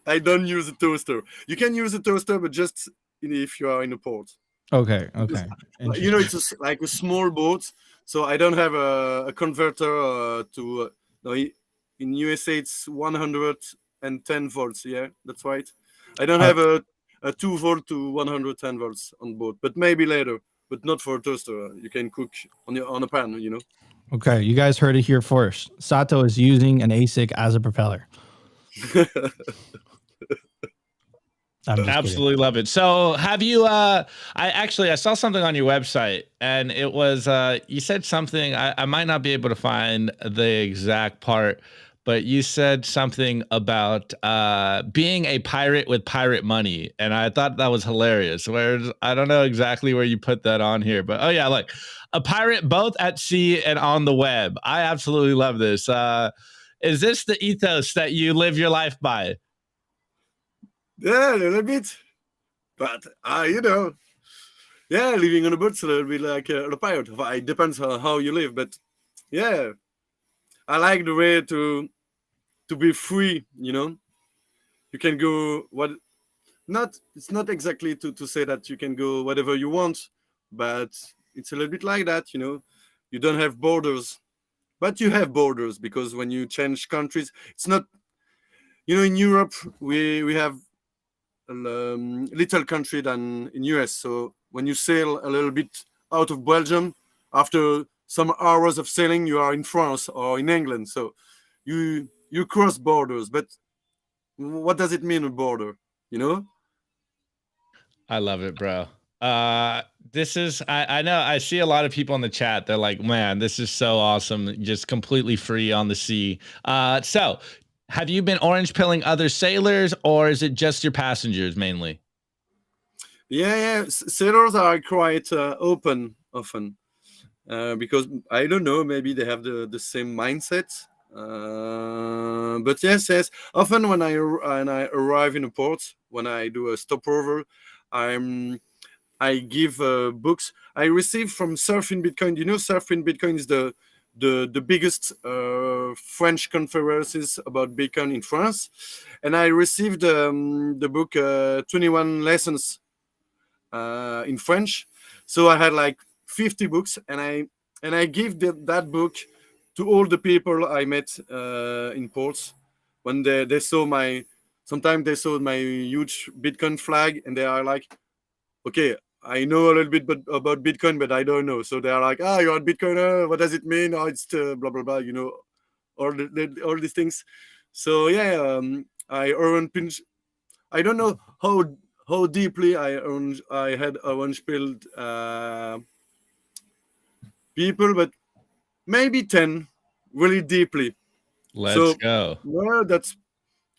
I don't use a toaster. You can use a toaster, but just if you are in a port. Okay. You know, it's like a small boat, so I don't have a converter to. No, in USA it's 110 volts. Yeah, that's right. I don't have a 2 volt to 110 volts on board, but maybe later. But not for a toaster. You can cook on a pan. You know. Okay, you guys heard it here first. Sato is using an ASIC as a propeller. Absolutely love it. So have you I saw something on your website, and it was you said something, I might not be able to find the exact part, but you said something about being a pirate with pirate money, and I thought that was hilarious. I don't know exactly where you put that on here, but oh yeah, like a pirate both at sea and on the web. I absolutely love this. Is this the ethos that you live your life by? Yeah, a little bit, but you know, yeah, living on a boat's a little bit like a pirate. It depends on how you live, but yeah, I like the way to be free. You know, you can go it's not exactly to say that you can go whatever you want, but it's a little bit like that. You know, you don't have borders, but you have borders because when you change countries, it's not. You know, in Europe we have little country than in US. So when you sail a little bit out of Belgium, after some hours of sailing, you are in France or in England. So you cross borders. But what does it mean, a border? You know? I love it, bro. This is I know I see a lot of people in the chat. They're like, man, this is so awesome. Just completely free on the sea. So have you been orange pilling other sailors, or is it just your passengers mainly? Yeah. Sailors are quite open often because I don't know, maybe they have the same mindset. But yes. Often when I arrive in a port, when I do a stopover, I give books I received from Surf in Bitcoin. You know, Surf in Bitcoin is the biggest French conferences about Bitcoin in France, and I received the book 21 Lessons in French. So I had like 50 books, and I give that book to all the people I met in ports when they saw sometimes they saw my huge Bitcoin flag, and they are like, okay, I know a little bit about Bitcoin, but I don't know. So they are like, you're a Bitcoiner. What does it mean? Oh, it's blah, blah, blah, you know, all these things. So yeah, I earn pinch. I don't know how deeply I had orange pilled people, but maybe 10 really deeply. Let's go. Well, that's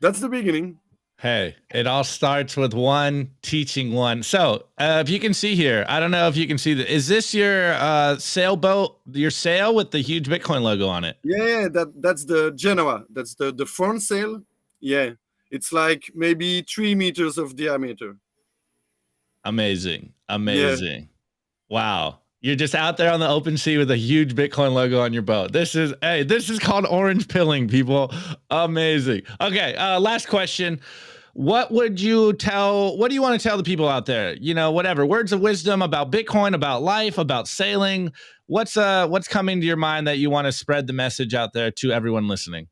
the beginning. Hey, it all starts with one teaching one. So if you can see here, I don't know if you can see that. Is this your sailboat, your sail with the huge Bitcoin logo on it? Yeah, that's the Genoa. That's the front sail. Yeah, it's like maybe 3 meters of diameter. Amazing. Yeah. Wow. You're just out there on the open sea with a huge Bitcoin logo on your boat. This is called orange pilling, people. Amazing. Okay, last question. what do you want to tell the people out there? You know, whatever words of wisdom about Bitcoin, about life, about sailing. What's coming to your mind that you want to spread the message out there to everyone listening?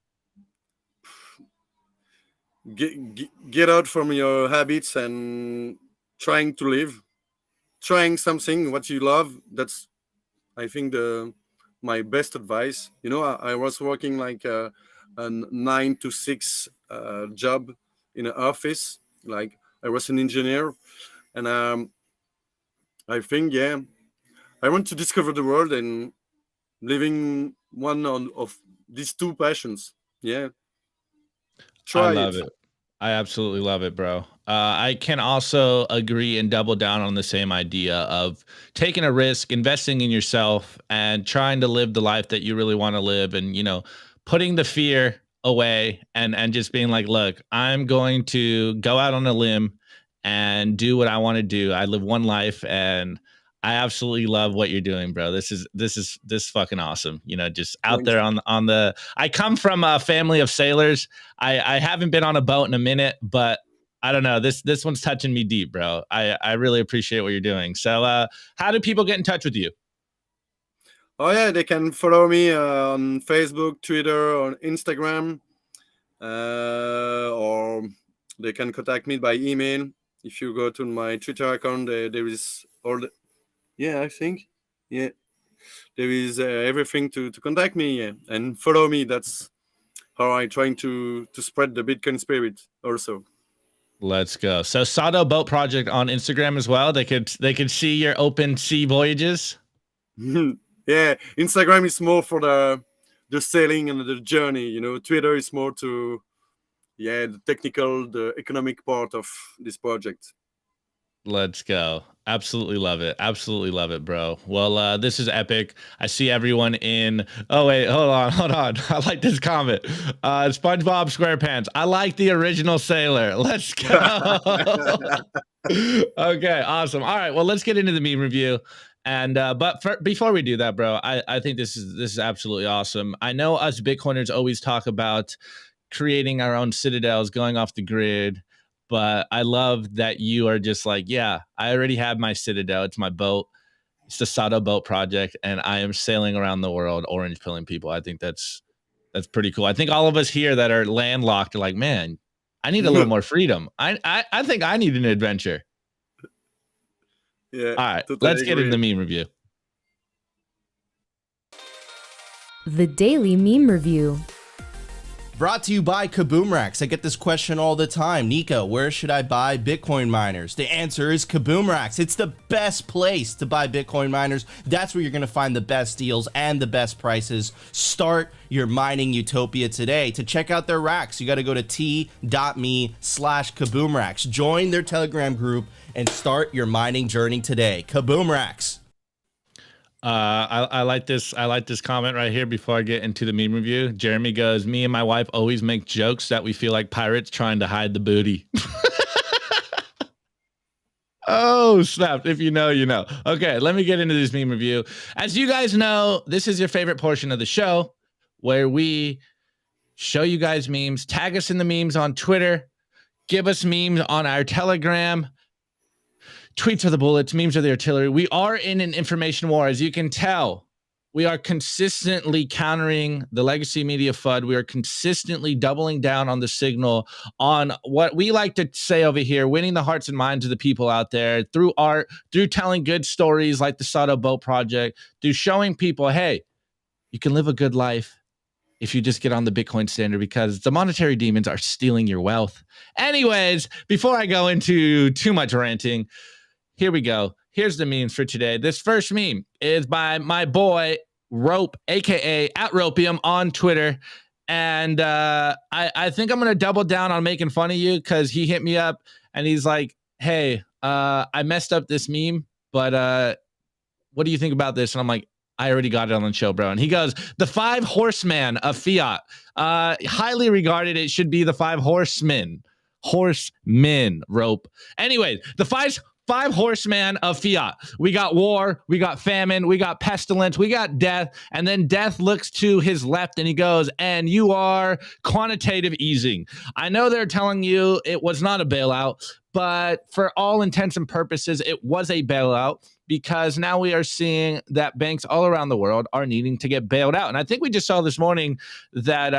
Get out from your habits and trying to live, trying something what you love. That's, I think, my best advice. You know, I was working like a 9 to 6 job in an office. Like I was an engineer, and I think, yeah, I want to discover the world and living one of these two passions. Yeah. I love it. I absolutely love it, bro. I can also agree and double down on the same idea of taking a risk, investing in yourself, and trying to live the life that you really want to live, and, you know, putting the fear away and just being like, look, I'm going to go out on a limb and do what I want to do. I live one life, and I absolutely love what you're doing, bro. This is fucking awesome. You know, just out there on the. I come from a family of sailors. I haven't been on a boat in a minute, but I don't know. This one's touching me deep, bro. I really appreciate what you're doing. So, how do people get in touch with you? Oh yeah, they can follow me on Facebook, Twitter, or Instagram, or they can contact me by email. If you go to my Twitter account, there is all the. Yeah, I think. Yeah, there is everything to contact me, yeah, and follow me. That's how I'm trying to spread the Bitcoin spirit also. Let's go. So Sado Boat Project on Instagram as well. They could see your open sea voyages. Yeah, Instagram is more for the sailing and the journey. You know, Twitter is more to the technical, the economic part of this project. Let's go. Absolutely love it. Absolutely love it, bro. Well, this is epic. I see everyone in. Oh, wait, hold on. I like this comment. SpongeBob SquarePants. I like the original sailor. Let's go. Okay, awesome. All right, well, let's get into the meme review. And before we do that, bro, I think this is absolutely awesome. I know us Bitcoiners always talk about creating our own citadels, going off the grid. But I love that you are just like, yeah, I already have my citadel. It's my boat. It's the Sado Boat Project, and I am sailing around the world, orange pilling people. I think that's pretty cool. I think all of us here that are landlocked are like, man, I need a little more freedom. I think I need an adventure. Yeah. All right, let's get into the meme review. The Daily Meme Review. Brought to you by Kaboom.Racks. I get this question all the time. Nico, where should I buy Bitcoin miners? The answer is Kaboom.Racks. It's the best place to buy Bitcoin miners. That's where you're going to find the best deals and the best prices. Start your mining utopia today. To check out their racks, you got to go to t.me/Kaboom.Racks. Join their Telegram group and start your mining journey today. Kaboom.Racks. I like this. I like this comment right here before I get into the meme review. Jeremy goes, me and my wife always make jokes that we feel like pirates trying to hide the booty. Oh, snap. If you know, you know. Okay, let me get into this meme review. As you guys know, this is your favorite portion of the show where we show you guys memes, tag us in the memes on Twitter, give us memes on our Telegram. Tweets are the bullets, memes are the artillery. We are in an information war. As you can tell, we are consistently countering the legacy media FUD. We are consistently doubling down on the signal, on what we like to say over here, winning the hearts and minds of the people out there through art, through telling good stories like the Sado Boat Project, through showing people, hey, you can live a good life if you just get on the Bitcoin standard, because the monetary demons are stealing your wealth. Anyways, before I go into too much ranting, here we go. Here's the memes for today. This first meme is by my boy Rope, aka @Ropium on Twitter. And I think I'm gonna double down on making fun of you because he hit me up and he's like, hey, I messed up this meme, but what do you think about this? And I'm like, I already got it on the show, bro. And he goes, the 5 horsemen of fiat. Highly regarded. It should be the 5 horsemen. Horsemen, Rope. Anyway, the 5 horsemen of fiat. We got war, we got famine, we got pestilence, we got death. And then death looks to his left and he goes, and you are quantitative easing. I know they're telling you it was not a bailout, but for all intents and purposes, it was a bailout, because now we are seeing that banks all around the world are needing to get bailed out. And I think we just saw this morning that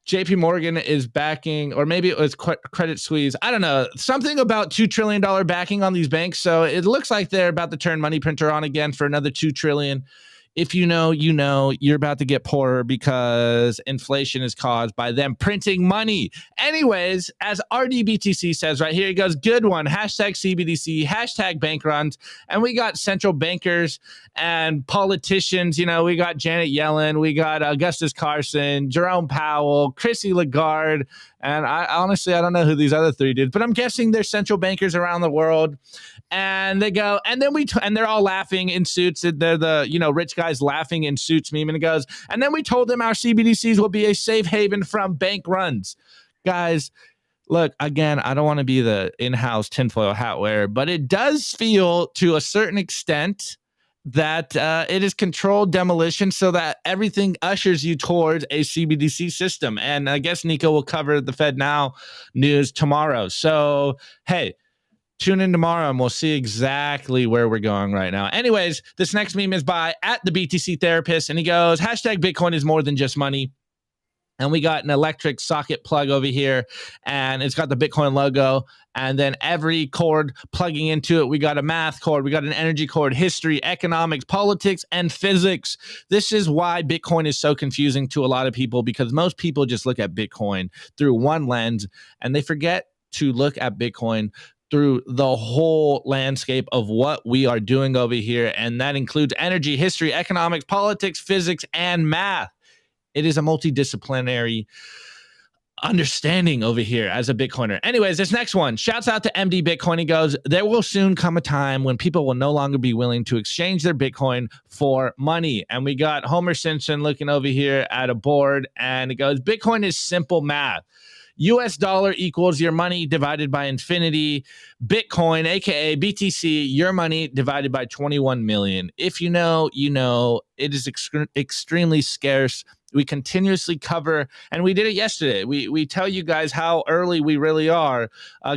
JP Morgan is backing, or maybe it was Credit Suisse, I don't know, something about $2 trillion backing on these banks. So it looks like they're about to turn money printer on again for another $2 trillion. If you know, you know, you're about to get poorer because inflation is caused by them printing money. Anyways, as RDBTC says right here, he goes, good one, hashtag CBDC, hashtag bank runs. And we got central bankers and politicians. You know, we got Janet Yellen, we got Augustus Carson, Jerome Powell, Chrissy Lagarde. And I honestly don't know who these other 3 did, but I'm guessing they're central bankers around the world. And they go, and then and they're all laughing in suits. They're the, you know, rich guys laughing in suits meme. And it goes, and then we told them our CBDCs will be a safe haven from bank runs. Guys, look, again, I don't want to be the in-house tinfoil hat wearer, but it does feel to a certain extent that it is controlled demolition so that everything ushers you towards a CBDC system. And I guess Nico will cover the Fed Now news tomorrow. So, hey, tune in tomorrow and we'll see exactly where we're going right now. Anyways, this next meme is by @the_BTC Therapist, and he goes, hashtag Bitcoin is more than just money. And we got an electric socket plug over here, and it's got the Bitcoin logo. And then every cord plugging into it, we got a math cord, we got an energy cord, history, economics, politics, and physics. This is why Bitcoin is so confusing to a lot of people, because most people just look at Bitcoin through one lens, and they forget to look at Bitcoin through the whole landscape of what we are doing over here. And that includes energy, history, economics, politics, physics, and math. It is a multidisciplinary understanding over here as a Bitcoiner. Anyways, this next one, shouts out to MD Bitcoin. He goes, there will soon come a time when people will no longer be willing to exchange their Bitcoin for money. And we got Homer Simpson looking over here at a board, and it goes, Bitcoin is simple math. US dollar equals your money divided by infinity. Bitcoin, aka BTC, your money divided by 21 million. If you know, you know. It is extremely scarce. We continuously cover, and we did it yesterday. We tell you guys how early we really are.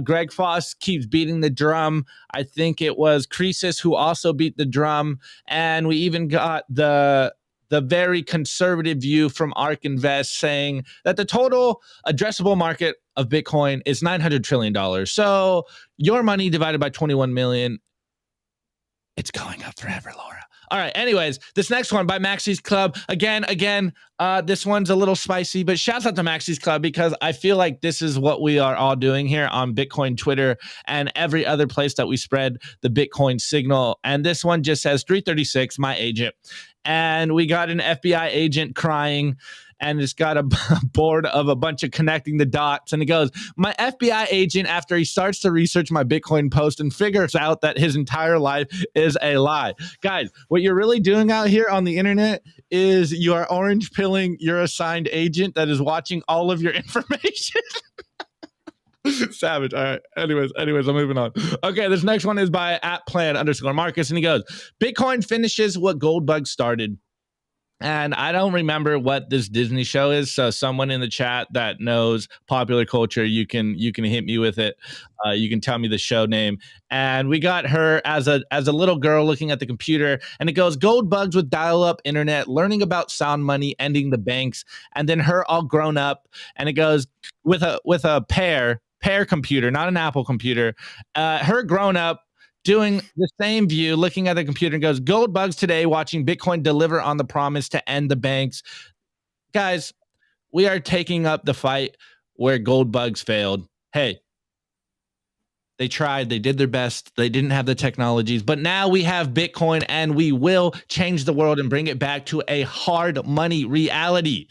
Greg Foss keeps beating the drum. I think it was Croesus who also beat the drum, and we even got the very conservative view from ARK Invest saying that the total addressable market of Bitcoin is $900 trillion. So your money divided by 21 million, it's going up forever, Laura. All right, anyways, this next one by Maxie's Club. Again, this one's a little spicy, but shouts out to Maxie's Club, because I feel like this is what we are all doing here on Bitcoin Twitter and every other place that we spread the Bitcoin signal. And this one just says 336, my agent. And we got an FBI agent crying, and it's got a board of a bunch of connecting the dots. And it goes, my FBI agent, after he starts to research my Bitcoin post and figures out that his entire life is a lie. Guys, what you're really doing out here on the internet is you are orange pilling your assigned agent that is watching all of your information. Savage. All right. Anyways, I'm moving on. Okay, this next one is by @plan_Marcus, and he goes, Bitcoin finishes what Goldbug started. And I don't remember what this Disney show is, so someone in the chat that knows popular culture, you can hit me with it. You can tell me the show name. And we got her as a little girl looking at the computer, and it goes, gold bugs with dial-up internet, learning about sound money, ending the banks, and then her all grown up, and it goes with a Pear computer, not an Apple computer, her grown up, doing the same view, looking at the computer, and goes, gold bugs today, watching Bitcoin deliver on the promise to end the banks. Guys, we are taking up the fight where gold bugs failed. Hey, they tried, they did their best, they didn't have the technologies, but now we have Bitcoin, and we will change the world and bring it back to a hard money reality.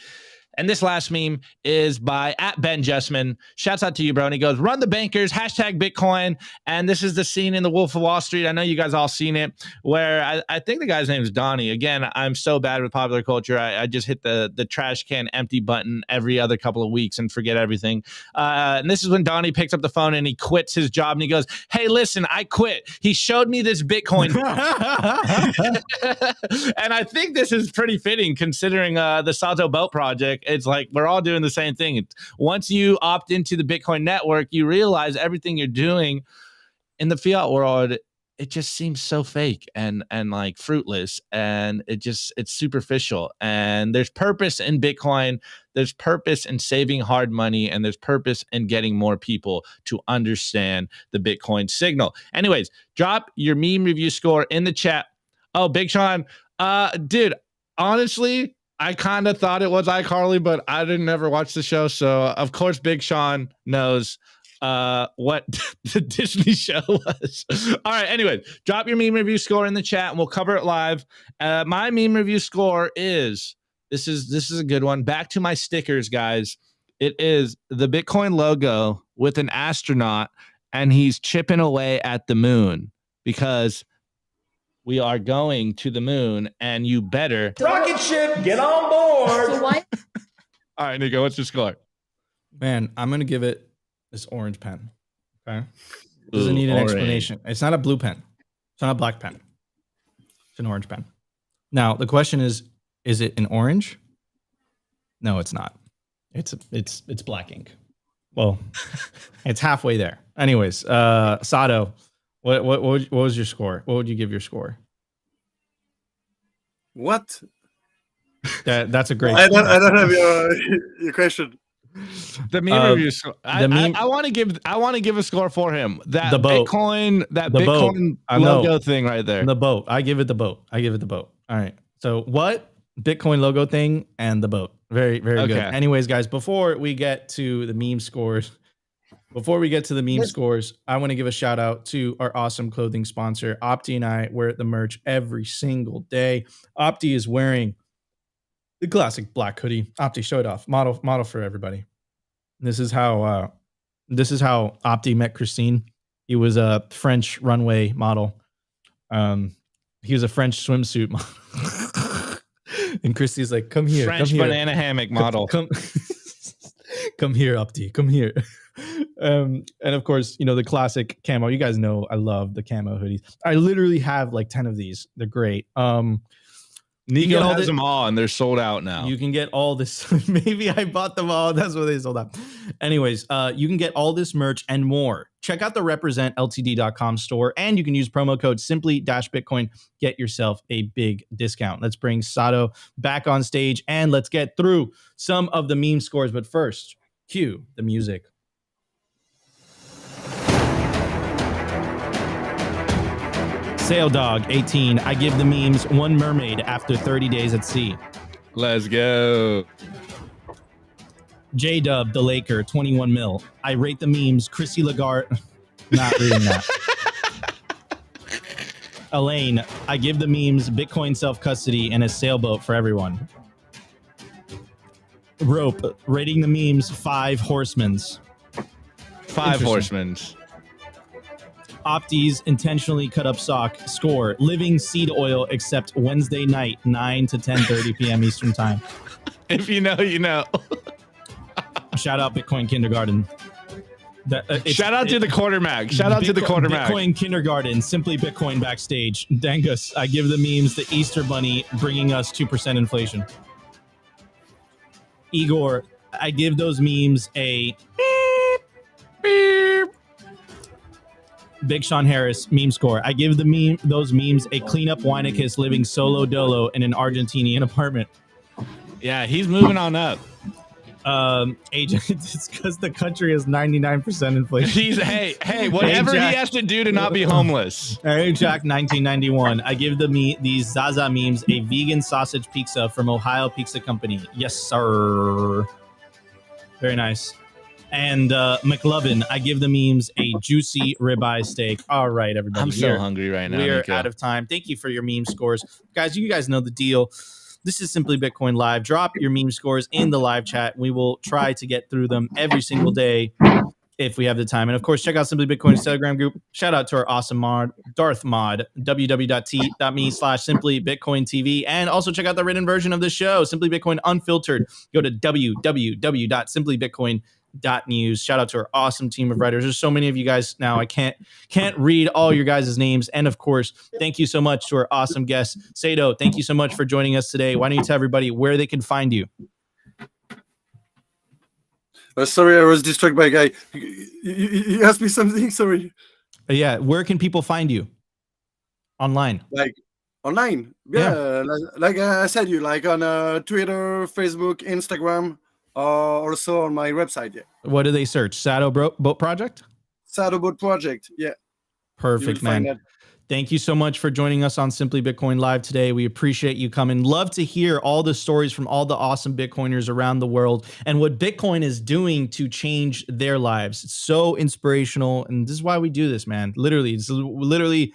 And this last meme is by @Ben Shouts out to you, bro. And he goes, run the bankers, #Bitcoin. And this is the scene in The Wolf of Wall Street. I know you guys all seen it, where I think the guy's name is Donnie. Again, I'm so bad with popular culture. I just hit the trash can empty button every other couple of weeks and forget everything. And this is when Donnie picks up the phone and he quits his job and he goes, hey, listen, I quit. He showed me this Bitcoin. And I think this is pretty fitting considering the Sato Boat project. It's like we're all doing the same thing. Once you opt into the Bitcoin network, you realize everything you're doing in the fiat world, it just seems so fake and like fruitless, and it's superficial. And there's purpose in Bitcoin, there's purpose in saving hard money, and there's purpose in getting more people to understand the Bitcoin signal. Anyways, drop your meme review score in the chat. Oh, Big Sean, dude, honestly, I kind of thought it was iCarly, but I didn't ever watch the show. So, of course, Big Sean knows what the Disney show was. All right, anyway, drop your meme review score in the chat and we'll cover it live. My meme review score is, this is a good one. Back to my stickers, guys. It is the Bitcoin logo with an astronaut, and he's chipping away at the moon because we are going to the moon, and you better rocket ship, get on board. So why? All right, Nico, what's your score? Man, I'm gonna give it this orange pen. Okay, doesn't need an orange explanation. It's not a blue pen. It's not a black pen. It's an orange pen. Now the question is it an orange? No, it's not. It's black ink. Well, it's halfway there. Anyways, Sato, what was your score? What would you give your score? What? That's a great. I don't have your question. The meme review score. I want to give a score for him. The boat. Bitcoin logo thing right there. The boat. I give it the boat. All right. So what? Bitcoin logo thing and the boat. Very, very good. Anyways, guys, before we get to the meme scores, I want to give a shout out to our awesome clothing sponsor. Opti and I wear the merch every single day. Opti is wearing the classic black hoodie. Opti, show it off. Model for everybody. This is how Opti met Christine. He was a French runway model. He was a French swimsuit model. And Christy's like, come here. French banana hammock model. Come here, Opti. Come here. And of course, the classic camo. You guys know I love the camo hoodies. I literally have like 10 of these. They're great. Nico has them all, and they're sold out now. You can get all this. Maybe I bought them all. That's what they sold out. Anyways, you can get all this merch and more. Check out the representltd.com store, and you can use promo code simply-bitcoin. Get yourself a big discount. Let's bring Sato back on stage, and let's get through some of the meme scores. But first, cue the music. Sail Dog 18. I give the memes one mermaid after 30 days at sea. Let's go. J Dub the Laker 21 mil. I rate the memes. Chrissy Lagarde. Not reading that. Elaine. I give the memes Bitcoin self custody and a sailboat for everyone. Rope. Rating the memes 5 horsemans. 5 horsemans. Opti's intentionally cut up sock. Score. Living seed oil except Wednesday night 9 to 10:30 p.m. Eastern time. If you know, you know. Shout out Bitcoin Kindergarten. Shout out to the quarterback. Shout out to the quarterback. Bitcoin Kindergarten. Simply Bitcoin backstage. Dangus. I give the memes the Easter Bunny bringing us 2% inflation. Igor. I give those memes a beep, beep. Big Sean Harris meme score. I give those memes a cleanup Weinicus living solo dolo in an Argentinian apartment. Yeah, he's moving on up. Agent, it's because the country is 99% inflation. Hey, whatever he has to do to not be homeless. Hey, Jack 1991. I give these Zaza memes a vegan sausage pizza from Ohio Pizza Company. Yes, sir. Very nice. And McLovin, I give the memes a juicy ribeye steak. All right, everybody. I'm so hungry right now. We're Nico. out of time. Thank you for your meme scores. Guys, you guys know the deal. This is Simply Bitcoin Live. Drop your meme scores in the live chat. We will try to get through them every single day if we have the time. And of course, check out Simply Bitcoin's Telegram group. Shout out to our awesome mod, Darth Mod, www.t.me/Simply Bitcoin TV. And also check out the written version of the show, Simply Bitcoin Unfiltered. Go to www.simplybitcoin.news. Shout out to our awesome team of writers. There's so many of you guys now. I can't read all your guys' names. And of course, thank you so much to our awesome guest, Sado. Thank you so much for joining us today. Why don't you tell everybody where they can find you? Sorry, I was distracted by a guy. You asked me something. Sorry. Yeah, where can people find you online? Like online? Yeah. Like I said, you like on Twitter, Facebook, Instagram, also on my website. Yeah. What do they search? Sado Boat Project? Sado Boat Project. Yeah. Perfect, man. Thank you so much for joining us on Simply Bitcoin Live today. We appreciate you coming. Love to hear all the stories from all the awesome Bitcoiners around the world and what Bitcoin is doing to change their lives. It's so inspirational. And this is why we do this, man. Literally, it's literally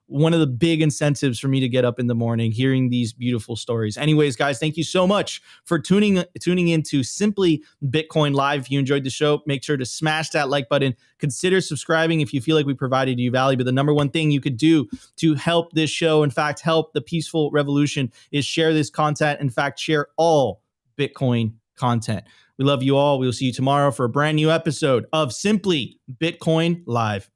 one of the big incentives for me to get up in the morning, hearing these beautiful stories. Anyways, guys, thank you so much for tuning into Simply Bitcoin Live. If you enjoyed the show, make sure to smash that like button. Consider subscribing if you feel like we provided you value. But the number one thing you could do to help this show, in fact, help the peaceful revolution, is share this content. In fact, share all Bitcoin content. We love you all. We'll see you tomorrow for a brand new episode of Simply Bitcoin Live.